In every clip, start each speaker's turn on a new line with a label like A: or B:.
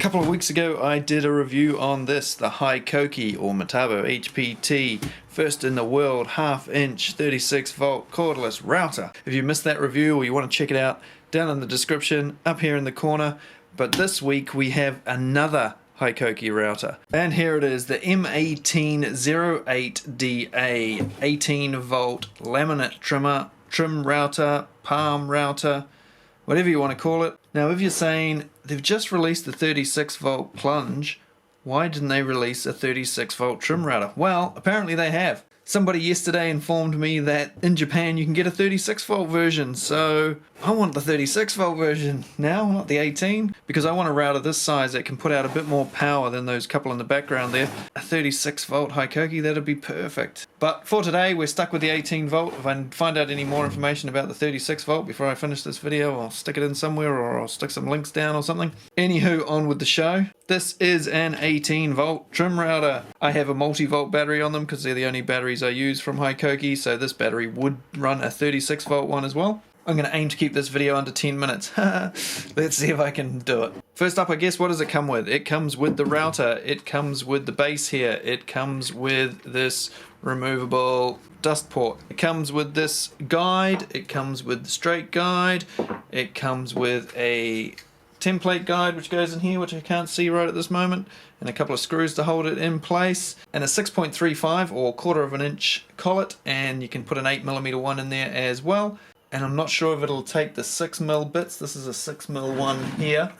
A: A couple of weeks ago I did a review on this, the HiKOKI or Metabo HPT, first in the world 1/2 inch 36 volt cordless router. If you missed that review or you want to check it out, down in the description, up here in the corner. But this week we have another HiKOKI router. And here it is, the M1808DA 18 volt laminate trimmer, trim router, palm router, whatever you want to call it. Now if you're saying they've just released the 36 volt plunge, why didn't they release a 36 volt trim router? Well, apparently they have. Somebody yesterday informed me that in Japan you can get a 36 volt version, so I want the 36 volt version now, not the 18, because I want a router this size that can put out a bit more power than those couple in the background there. A 36 volt HiKOKI, that'd be perfect. But for today we're stuck with the 18 volt. If I find out any more information about the 36 volt before I finish this video, I'll stick it in somewhere or I'll stick some links down or something. Anywho, on with the show. This is an 18 volt trim router. I have a multi-volt battery on them because they're the only batteries I use from HiKOKI, so this battery would run a 36 volt one as well. I'm going to aim to keep this video under 10 minutes. Let's see if I can do it. First up, I guess, what does it come with? It comes with the router, it comes with the base here, it comes with this removable dust port, it comes with this guide, it comes with the straight guide, it comes with a template guide which goes in here, which I can't see right at this moment, and a couple of screws to hold it in place, and a 6.35 or 1/4 of an inch collet, and you can put an 8mm one in there as well. And I'm not sure if it'll take the 6mm bits. This is a 6mm one here.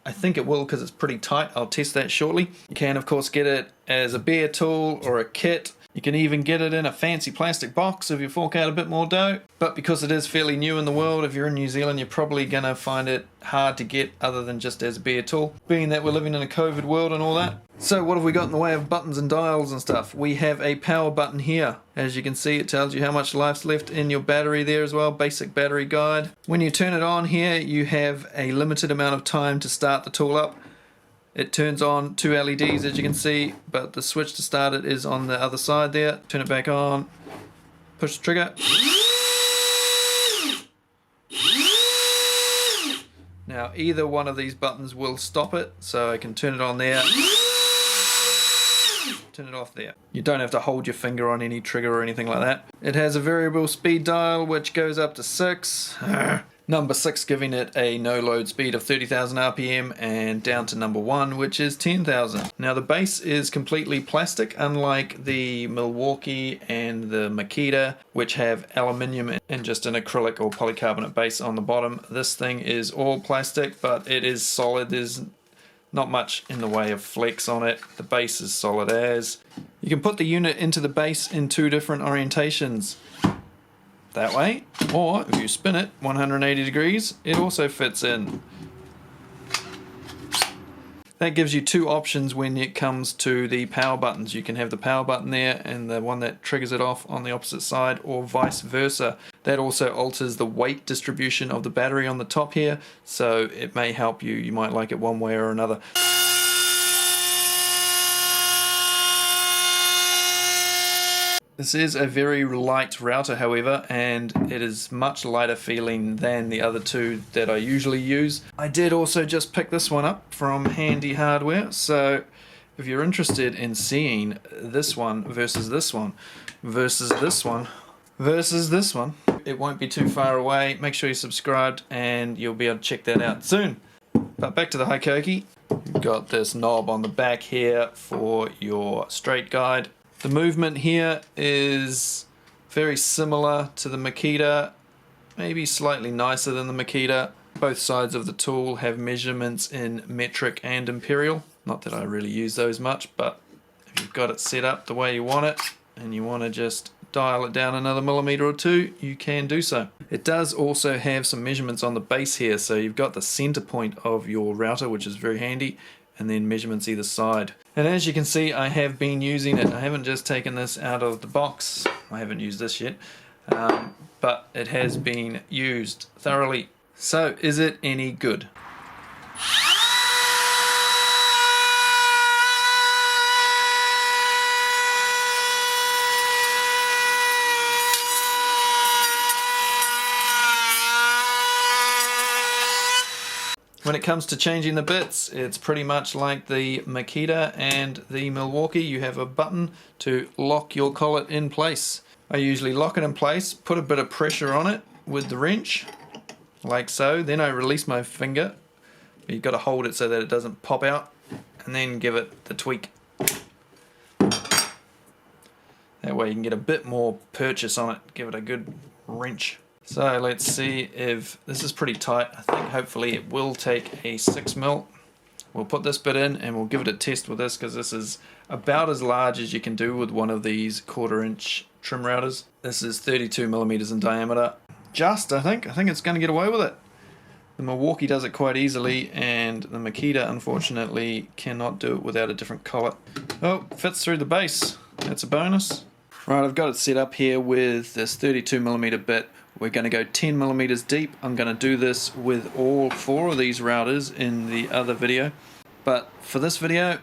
A: I think it will because it's pretty tight. I'll test that shortly. You can of course get it as a bare tool or a kit. You can even get it in a fancy plastic box if you fork out a bit more dough. But because it is fairly new in the world, if you're in New Zealand, you're probably going to find it hard to get other than just as a bare tool, being that we're living in a COVID world and all that. So what have we got in the way of buttons and dials and stuff? We have a power button here. As you can see, it tells you how much life's left in your battery there as well, basic battery guide. When you turn it on here, you have a limited amount of time to start the tool up. It turns on 2 LEDs as you can see, but the switch to start it is on the other side there. Turn it back on, push the trigger. Now either one of these buttons will stop it, so I can turn it on there, turn it off there. You don't have to hold your finger on any trigger or anything like that. It has a variable speed dial which goes up to 6. Number 6 giving it a no load speed of 30,000 RPM, and down to number 1 which is 10,000. Now the base is completely plastic, unlike the Milwaukee and the Makita which have aluminium and just an acrylic or polycarbonate base on the bottom. This thing is all plastic, but it is solid. There's not much in the way of flex on it. The base is solid as. You can put the unit into the base in 2 different orientations. That way, or if you spin it 180 degrees, it also fits in. That gives you 2 options when it comes to the power buttons. You can have the power button there and the one that triggers it off on the opposite side, or vice versa. That also alters the weight distribution of the battery on the top here, so it may help you. You might like it one way or another. This is a very light router, however, and it is much lighter feeling than the other 2 that I usually use. I did also just pick this one up from Handy Hardware, so if you're interested in seeing this one versus this one versus this one versus this one, it won't be too far away. Make sure you're subscribed and you'll be able to check that out soon. But back to the HiKOKI. You've got this knob on the back here for your straight guide. The movement here is very similar to the Makita, maybe slightly nicer than the Makita. Both sides of the tool have measurements in metric and imperial. Not that I really use those much, but if you've got it set up the way you want it and you want to just dial it down another millimeter or 2, you can do so. It does also have some measurements on the base here, so you've got the center point of your router, which is very handy, and then measurements either side. And as you can see, I have been using it. I haven't just taken this out of the box. I haven't used this yet, but it has been used thoroughly. So is it any good? When it comes to changing the bits, it's pretty much like the Makita and the Milwaukee. You have a button to lock your collet in place. I usually lock it in place, put a bit of pressure on it with the wrench, like so. Then I release my finger. You've got to hold it so that it doesn't pop out, and then give it the tweak. That way you can get a bit more purchase on it. Give it a good wrench. So let's see if this is pretty tight. I think hopefully it will take a 6mm. We'll put this bit in and we'll give it a test with this, because this is about as large as you can do with one of these 1/4 inch trim routers. This is 32mm in diameter. I think it's going to get away with it. The Milwaukee does it quite easily, and the Makita unfortunately cannot do it without a different collet. Oh, fits through the base. That's a bonus. Right, I've got it set up here with this 32mm bit. We're going to go 10mm deep. I'm going to do this with all 4 of these routers in the other video. But for this video,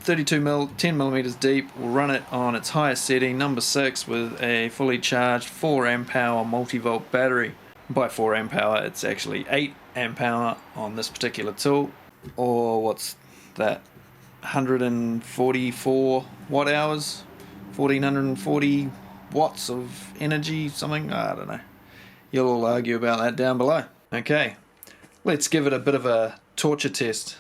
A: 10mm deep, we'll run it on its highest setting, number 6, with a fully charged 4Ah multi-volt battery. By 4Ah, it's actually 8Ah on this particular tool. Or what's that? 144 watt hours? 1440 watts of energy, something? I don't know. You'll all argue about that down below. Okay, let's give it a bit of a torture test.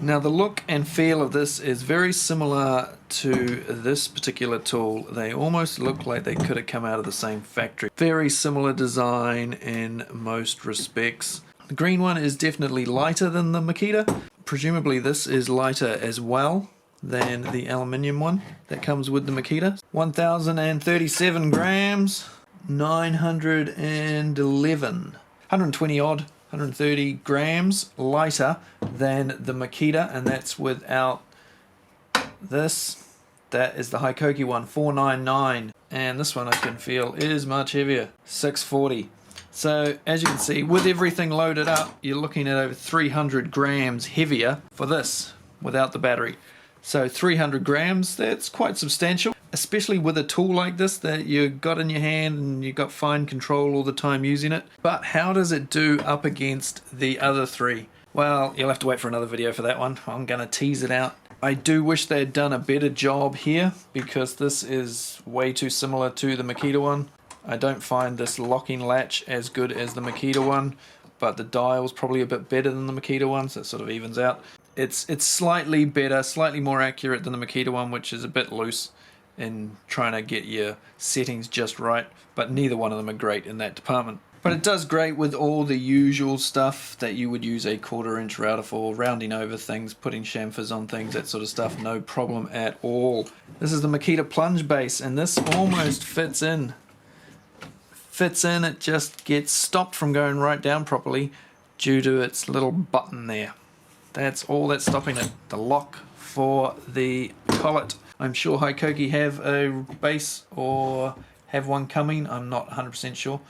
A: Now the look and feel of this is very similar to this particular tool. They almost look like they could have come out of the same factory. Very similar design in most respects. The green one is definitely lighter than the Makita. Presumably this is lighter as well than the aluminium one that comes with the Makita. 1037 grams, 911, 120 odd. 130 grams lighter than the Makita, and that's without this. That is the HiKOKI one, 499, and this one I can feel is much heavier, 640. So as you can see, with everything loaded up, you're looking at over 300 grams heavier for this without the battery. So 300 grams, that's quite substantial, especially with a tool like this that you got in your hand and you got fine control all the time using it. But how does it do up against the other 3? Well, you'll have to wait for another video for that one. I'm going to tease it out. I do wish they'd done a better job here, because this is way too similar to the Makita one. I don't find this locking latch as good as the Makita one, but the dial's probably a bit better than the Makita one, so it sort of evens out. It's slightly better, slightly more accurate than the Makita one, which is a bit loose in trying to get your settings just right, but neither one of them are great in that department. But it does great with all the usual stuff that you would use a 1/4 inch router for, rounding over things, putting chamfers on things, that sort of stuff, no problem at all. This is the Makita plunge base, and this almost fits in. It just gets stopped from going right down properly due to its little button there. That's all that's stopping it, the lock for the collet. I'm sure HiKOKI have a base or have one coming, I'm not 100% sure.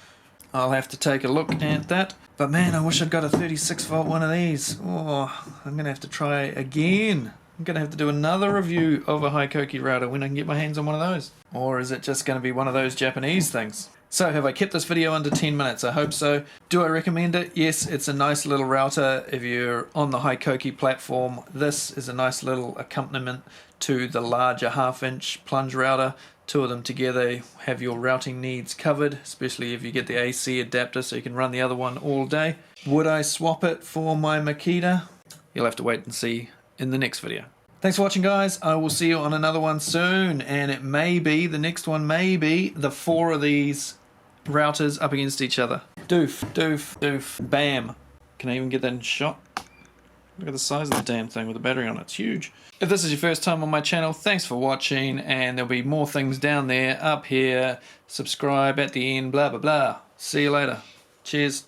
A: I'll have to take a look at that. But man, I wish I'd got a 36 volt one of these. Oh, I'm going to have to try again. I'm going to have to do another review of a HiKOKI router when I can get my hands on one of those. Or is it just going to be one of those Japanese things? So have I kept this video under 10 minutes? I hope so. Do I recommend it? Yes, it's a nice little router if you're on the HiKOKI platform. This is a nice little accompaniment to the larger 1/2 inch plunge router. 2 of them together have your routing needs covered, especially if you get the AC adapter so you can run the other one all day. Would I swap it for my Makita? You'll have to wait and see in the next video. Thanks for watching, guys. I will see you on another one soon, and it may be, the next one may be the 4 of these routers up against each other. Doof, doof, doof, bam. Can I even get that in shot? Look at the size of the damn thing with the battery on it. It's huge. If this is your first time on my channel, thanks for watching, and there'll be more things down there, up here. Subscribe at the end, blah, blah, blah. See you later. Cheers.